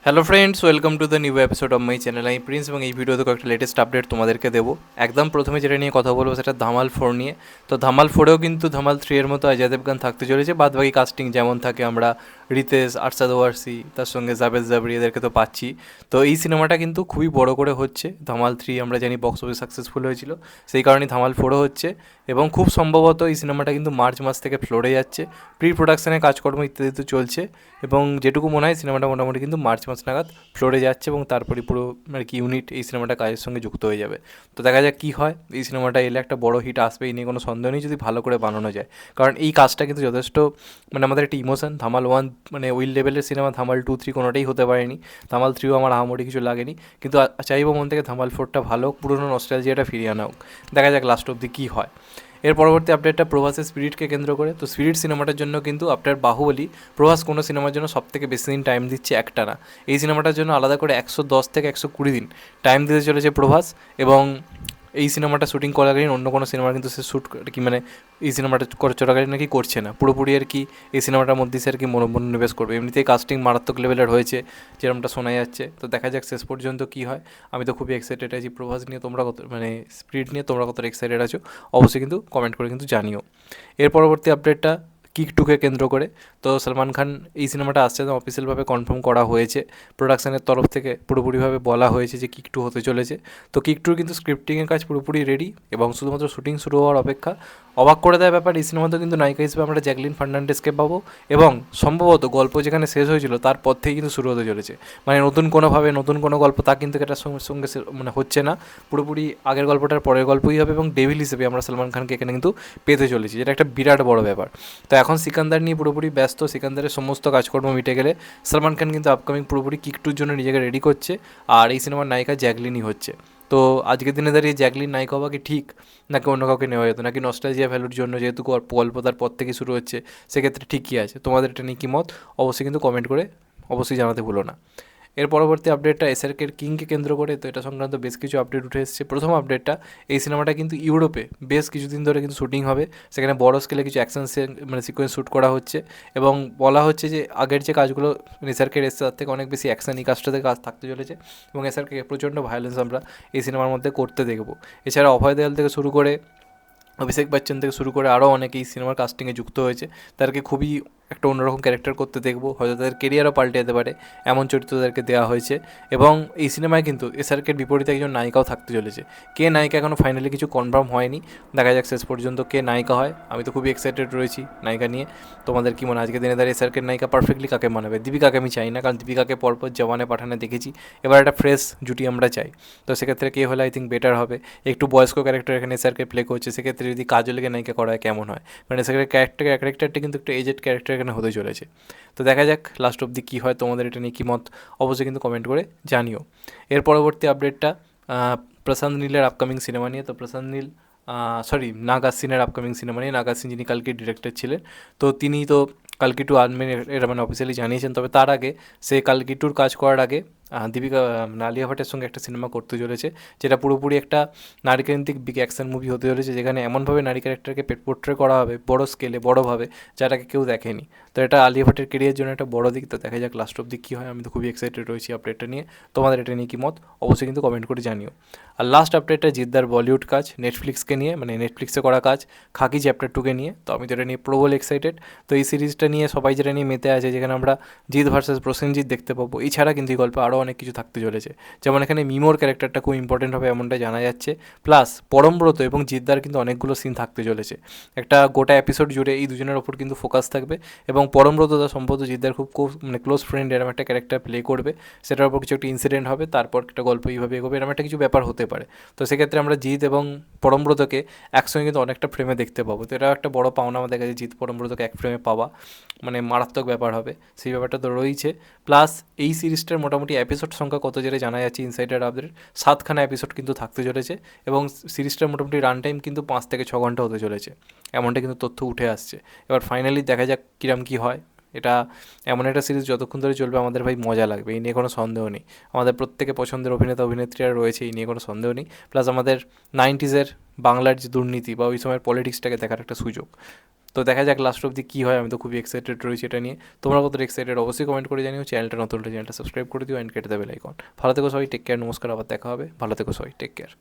Hello friends, welcome to the new episode of my channel. আমি Prince এবং এই ভিডিওতে কয়েকটা লেটেস্ট আপডেট তোমাদেরকে দেবো। একদম প্রথমে যেটা নিয়ে কথা বলবো সেটা ধামাল 4 নিয়ে। তো ধামাল 4এও কিন্তু ধামাল 3 এর মতো অজয় দেবগান থাকতে চলেছে। বাদ বাকি কাস্টিং যেমন থাকে, আমরা রিতেশ, আরশাদ ওয়ারসি, তার সঙ্গে জাভেদ জাবরি, এদেরকে তো পাচ্ছি। তো এই সিনেমাটা কিন্তু খুবই বড় করে হচ্ছে। ধামাল 3 আমরা জানি বক্স অফিস সাকসেসফুল হয়েছিল, সেই কারণেই ধামাল 4ও হচ্ছে। এবং খুব সম্ভবত এই সিনেমাটা কিন্তু মার্চ মাস থেকে ফ্লোরে যাচ্ছে। প্রি প্রোডাকশনের কাজকর্ম ইত্যাদি তো চলছে, এবং যেটুকু মনে হয় সিনেমাটা মোটামুটি কিন্তু মার্চ মাস নাগাদ ফ্লোরে যাচ্ছে, এবং তারপরে পুরো আর কি ইউনিট এই সিনেমাটা কাজের সঙ্গে যুক্ত হয়ে যাবে। তো দেখা যাক কী হয়। এই সিনেমাটা এলে একটা বড় হিট আসবে, এই নিয়ে কোনো সন্দেহ নেই, যদি ভালো করে বানানো যায়। কারণ এই কাজটা কিন্তু যথেষ্ট, মানে আমাদের একটা ইমোশন। ধামাল 1 মানে ওই লেভেলের সিনেমা ধামাল 2, 3 কোনোটাই হতে পারেনি। ধামাল 3ও আমার আহামরি কিছু লাগেনি, কিন্তু চাইবো মন থেকে ধামাল 4টা ভালো হোক, পুরোনো নস্টালজিয়াটা ফিরিয়ে আনা হোক। দেখা যাক লাস্ট অব্দি কী হয়। এর পরবর্তী আপডেটটা প্রভাসের স্পিরিটকে কেন্দ্র করে। তো স্পিরিট সিনেমাটার জন্য কিন্তু আফটার বাহুবলী প্রভাস কোনো সিনেমার জন্য সবথেকে বেশি দিন টাইম দিচ্ছে একটানা। এই সিনেমাটার জন্য আলাদা করে 110 থেকে 120 দিন টাইম দিতে চলেছে প্রভাস। এবং এই সিনেমাটা শ্যুটিং করাকালীন অন্য কোনো সিনেমার কিন্তু সে শ্যুট কি মানে এই সিনেমাটা চলাকালীন নাকি করছে না, পুরোপুরি আর কি এই সিনেমাটার মধ্যে সে আর কি মনোনিবেশ করবে। এমনিতেই কাস্টিং মারাত্মক লেভেলের হয়েছে, যেরকমটা শোনা যাচ্ছে। তো দেখা যাক শেষ পর্যন্ত কী হয়। আমি তো খুবই এক্সাইটেড আছি প্রভাস নিয়ে। তোমরা কত, মানে স্পিরিট নিয়ে তোমরা কতটা এক্সাইটেড আছো অবশ্যই কিন্তু কমেন্ট করে কিন্তু জানিও। এর পরবর্তী আপডেটটা কিক 2কে কেন্দ্র করে। তো সলমান খান এই সিনেমাটা আসছে না, অফিসিয়ালভাবে কনফার্ম করা হয়েছে। প্রোডাকশনের তরফ থেকে পুরোপুরিভাবে বলা হয়েছে যে কিক 2 হতে চলেছে। তো কিক 2 কিন্তু স্ক্রিপ্টিংয়ের কাজ পুরোপুরি রেডি, এবং শুধুমাত্র শুটিং শুরু হওয়ার অপেক্ষা। অবাক করে দেওয়ার ব্যাপার, এই সিনেমাতেও কিন্তু নায়িকা হিসেবে আমরা জ্যাকলিন ফার্নান্ডেজকে পাবো, এবং সম্ভবত গল্প যেখানে শেষ হয়েছিল তারপর থেকেই কিন্তু শুরু হতে চলেছে। মানে নতুন কোনোভাবে নতুন কোনো গল্প তা কিন্তু এটার সঙ্গে সঙ্গে মানে হচ্ছে না, পুরোপুরি আগের গল্পটার পরের গল্পই হবে, এবং ডেভিল হিসেবে আমরা সলমান খানকে এখানে কিন্তু পেতে চলেছি, যেটা একটা বিরাট বড় ব্যাপার। তো এখন সিকান্দার নিয়ে পুরোপুরি ব্যস্ত। সিকান্দারের সমস্ত কাজকর্ম মিটে গেলে সলমান খান কিন্তু আপকামিং পুরোপুরি কিক 2 জন্য নিজেকে রেডি করছে, আর এই সিনেমার নায়িকা জ্যাকলিনই হচ্ছে। তো আজকের দিনে দাঁড়িয়ে জ্যাকলিন নায়িকা হওয়া কি ঠিক, নাকি অন্য কাউকে নেওয়া যেত, নাকি নস্টালজিয়া ভ্যালুর জন্য যেহেতু গল্প তার পর থেকে শুরু হচ্ছে সেক্ষেত্রে ঠিকই আছে? তোমাদের এটা নিয়ে কী মত অবশ্যই কিন্তু কমেন্ট করে অবশ্যই জানাতে ভুলো না। এর পরবর্তী আপডেটটা এসআরকের কিংকে কেন্দ্র করে। তো এটা সংক্রান্ত বেশ কিছু আপডেট উঠে এসেছে। প্রথম আপডেটটা, এই সিনেমাটা কিন্তু ইউরোপে বেশ কিছুদিন ধরে কিন্তু শ্যুটিং হবে। সেখানে বড় স্কেলে কিছু অ্যাকশন মানে সিকোয়েন্স শ্যুট করা হচ্ছে, এবং বলা হচ্ছে যে আগের যে কাজগুলো এসআরকের এসছে তার থেকে অনেক বেশি অ্যাকশন এই কাজটাতে কাজ থাকতে চলেছে, এবং এসআরকে প্রচণ্ড ভায়োলেন্স আমরা এই সিনেমার মধ্যে করতে দেখব। এছাড়া অভয় দেওয়াল থেকে শুরু করে অভিষেক বচ্চন থেকে শুরু করে আরও অনেকেই সিনেমার কাস্টিংয়ে যুক্ত হয়েছে। তাদেরকে খুবই একটা অন্যরকম ক্যারেক্টার করতে দেখবো, হয়তো তাদের কেরিয়ারও পাল্টে যেতে পারে, এমন চরিত্র তাদেরকে দেওয়া হয়েছে। এবং এই সিনেমায় কিন্তু এসআরকের বিপরীতে একজন নায়িকাও থাকতে চলেছে। কে নায়িকা এখনও ফাইনালি কিছু কনফার্ম হয়নি, দেখা যাক শেষ পর্যন্ত কে নায়িকা হয়। আমি তো খুবই এক্সাইটেড রয়েছি নায়িকা নিয়ে। তোমাদের কি মনে হয় আজকে দিনে দাঁড়িয়ে এসআরকের নায়িকা পারফেক্টলি কাকে মানাবে? দীপিকাকে আমি চাই না, কারণ দীপিকাকে পরপর জওয়ানে পাঠানে দেখেছি। এবার একটা ফ্রেশ জুটি আমরা চাই। তো সেক্ষেত্রে কে হলে আই থিঙ্ক বেটার হবে। একটু বয়স্ক ক্যারেক্টার এখানে এসআরকে প্লে করছে, সেক্ষেত্রে যদি কাজলকে নায়িকা করা হয় কেমন হয়? মানে সেক্ষেত্রে ক্যারেক্টারটা কিন্তু একটু এজেড ক্যারেক্টার এখানে হতে চলেছে। তো দেখা যাক লাস্ট অবধি কী হয়। তোমাদের এটা নিয়ে কী মত অবশ্যই কিন্তু কমেন্ট করে জানিও। এর পরবর্তী আপডেটটা প্রশান্ত নীলের আপকামিং সিনেমা নিয়ে। তো প্রশান্ত নীল, নাগ আশ্বিনের আপকামিং সিনেমা নিয়ে। নাগ আশ্বিন যিনি কালকে ডিরেক্টর ছিলেন, তো তিনি তো কালকি টু আনবেন এরা মানে অফিসিয়ালি জানিয়েছেন। তবে তার আগে, সে কালকি টুর কাজ করার আগে দীপিকা আলিয়া ভাটের সঙ্গে একটা সিনেমা করতে চলেছে, যেটা পুরোপুরি একটা নারীকেন্দ্রিক বিগ অ্যাকশন মুভি হতে চলেছে, যেখানে এমনভাবে নারী ক্যারেক্টারকে পোর্ট্রে করা হবে বড় স্কেলে, বড়োভাবে, যাটাকে কেউ দেখেনি। তো এটা আলিয়া ভাটের কেরিয়ার জন্য একটা বড় দিক। তো দেখা যাক লাস্ট অব্দি কী হয়। আমি তো খুবই এক্সাইটেড রয়েছি আপডেটটা নিয়ে। তোমাদের এটা নিয়ে কী মত অবশ্যই কিন্তু কমেন্ট করে জানিও। আর লাস্ট আপডেটটা জিদ্দার বলিউড কাজ নেটফ্লিক্সকে নিয়ে, মানে নেটফ্লিক্সে করা কাজ খাকি চ্যাপ্টার 2কে নিয়ে। তো আমি তো এটা নিয়ে প্রবল এক্সাইটেড। তো এই সিরিজটা নিয়ে সবাই যেটা নিয়ে মেতে আছে, যেখানে আমরা জিৎ ভার্সেস প্রসেনজিৎ দেখতে পাবো। এছাড়া কিন্তু এই গল্পে আরও অনেক কিছু থাকতে চলেছে, যেমন এখানে মিমোর ক্যারেক্টারটা খুব ইম্পর্টেন্ট হবে এমনটা জানা যাচ্ছে। প্লাস পরমব্রত এবং জিদ্দার কিন্তু অনেকগুলো সিন থাকতে চলেছে। একটা গোটা এপিসোড জুড়ে এই দুজনের ওপর কিন্তু ফোকাস থাকবে, এবং পরমব্রত সম্ভবত জিদ্দার খুব মানে ক্লোজ ফ্রেন্ড এরম একটা ক্যারেক্টার প্লে করবে। সেটার উপর কিছু একটা ইনসিডেন্ট হবে, তারপর একটা গল্প এইভাবে এগোবে, এরম একটা কিছু ব্যাপার হতে পারে। তো সেক্ষেত্রে আমরা জিৎ এবং পরমব্রতকে একসঙ্গে কিন্তু অনেকটা ফ্রেমে দেখতে পাবো। তো এটা একটা বড় পাওনা আমাদের কাছে, জিৎ পরমব্রতকে এক ফ্রেমে পাওয়া মানে মারাত্মক ব্যাপার হবে, সেই ব্যাপারটা তো রয়েছে। প্লাস এই সিরিজটার মোটামুটি এপিসোড সংখ্যা কত যেটা জানা যাচ্ছে ইনসাইডার আপডেট, 7খানা এপিসোড কিন্তু থাকতে চলেছে, এবং সিরিজটার মোটামুটি রান টাইম কিন্তু 5 থেকে 6 ঘন্টা হতে চলেছে, এমনটা কিন্তু তথ্য উঠে আসছে। এবার ফাইনালি দেখা যাক কিরম কী হয়। এটা এমন একটা সিরিজ যতক্ষণ ধরে চলবে আমাদের ভাই মজা লাগবে, এই নিয়ে কোনো সন্দেহ নেই। আমাদের প্রত্যেকে পছন্দের অভিনেতা অভিনেত্রীরা রয়েছে, এই নিয়ে কোনো সন্দেহ নেই। প্লাস আমাদের 90s বাংলার যে দুর্নীতি বা ওই সময়ের পলিটিক্সটাকে দেখার একটা সুযোগ। তো দেখা যাক লাস্ট অব্দি কী হয়, আমি তো খুবই এক্সাইটেড রয়েছি এটা নিয়ে। তোমরা কত এক্সাইটেড অবশ্যই কমেন্ট করে জানিও। চ্যানেলটা নতুন হলে চ্যানেলটা সাবস্ক্রাইব করে দিও অ্যান্ড কেটে দেবে লাইকন। ভালো থেকো সবাই, টেক কেয়ার, নমস্কার, আবার দেখা হবে। ভালো থেকো সবাই, টেক কেয়ার।